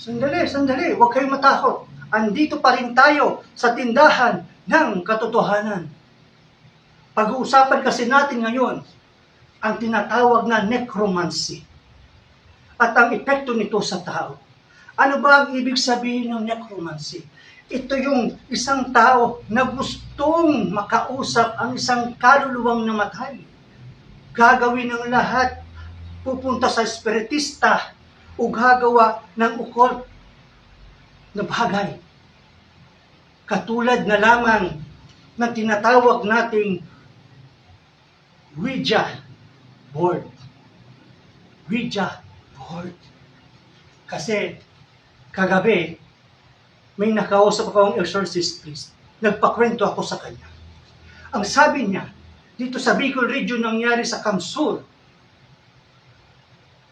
Sandali, huwag kayong matakot. Andito pa rin tayo sa tindahan ng katotohanan. Pag-uusapan kasi natin ngayon ang tinatawag na necromancy at ang epekto nito sa tao. Ano ba ang ibig sabihin ng necromancy? Ito yung isang tao na gustong makausap ang isang kaluluwang namatay. Gagawin ng lahat, pupunta sa espiritista o gagawa ng occult na bagay. Katulad na lamang na tinatawag nating Ouija board. Ouija board. Kasi kagabi, may nakausap akong exorcist priest. Nagpakwento ako sa kanya. Ang sabi niya, dito sa Bicol region nangyari sa Kamsur,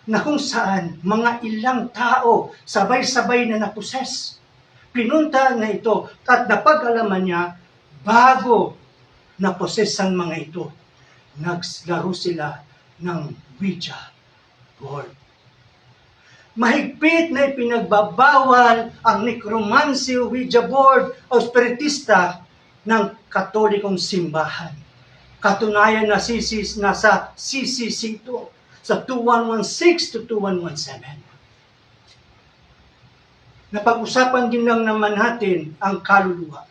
na kung saan mga ilang tao sabay-sabay na naposes. Pinunta na ito at napag-alaman niya bago naposes ang mga ito. Naglaro sila ng Ouija board. Mahigpit na ipinagbabawal ang necromancy, Ouija board o spiritista ng Katolikong simbahan. Katunayan na nasa CCC ito sa 2116 to 2117. Napag-usapan din lang naman natin ang kaluluwa.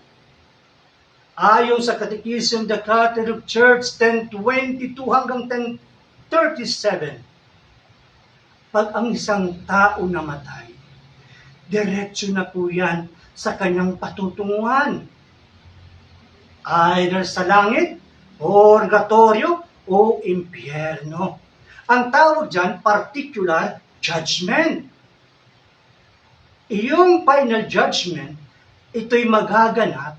Ayon sa Catechism of the Catholic Church 1022 hanggang 1037, pag ang isang tao namatay, diretso na po yan sa kanyang patutunguhan. Either sa langit, purgatorio, o impyerno. Ang tawag dyan, particular judgment. Iyong final judgment, ito'y magaganap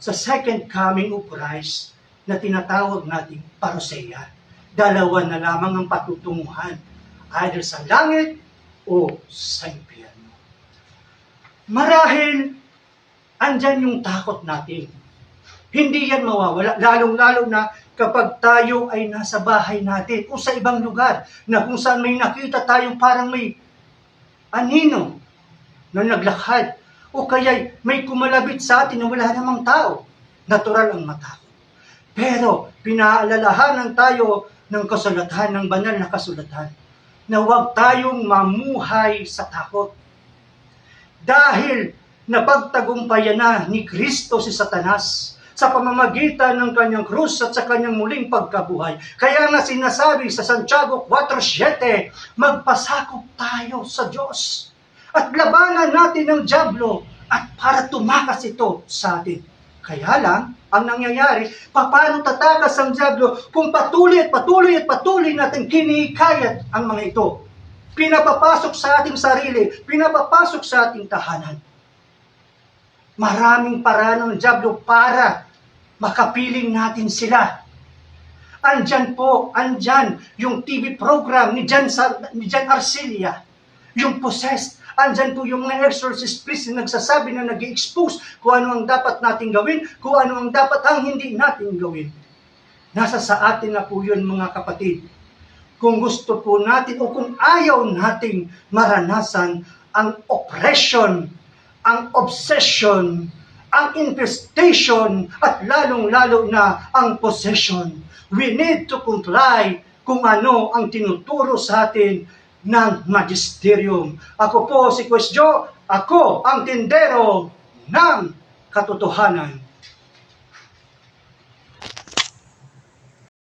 sa second coming of Christ na tinatawag nating parousia. Dalawa na lamang ang patutunguhan, either sa langit o sa impyerno. Marahil, andyan yung takot natin. Hindi yan mawawala, lalong-lalo na kapag tayo ay nasa bahay natin o sa ibang lugar na kung saan may nakita tayong parang may anino na naglakad o kaya may kumalabit sa atin na wala namang tao. Natural ang matakot. Pero pinaalalahanan tayo ng kasulatan, ng banal na kasulatan, na huwag tayong mamuhay sa takot. Dahil napagtagumpayan na ni Kristo si Satanas sa pamamagitan ng kanyang krus at sa kanyang muling pagkabuhay. Kaya nga sinasabi sa Santiago 4:7, magpasakop tayo sa Diyos at labanan natin ang dyablo at para tumakas ito sa atin. Kaya lang, ang nangyayari, paano tatakas ang dyablo kung patuloy natin kinikayat ang mga ito. Pinapapasok sa ating sarili, pinapapasok sa ating tahanan. Maraming paraan ng dyablo para makapiling natin sila. Andyan yung TV program ni Jan Arcelia, yung Possessed. Andyan po yung mga exorcist priest na nagsasabi na nag-i-expose kung ano ang dapat natin gawin, kung ano ang dapat ang hindi natin gawin. Nasa sa atin na po yun, mga kapatid. Kung gusto po natin o kung ayaw nating maranasan ang oppression, ang obsession, ang infestation, at lalong-lalo na ang possession. We need to comply kung ano ang tinuturo sa atin ng magisterium. Ako po si Quest Joe, ako ang tindero ng katotohanan.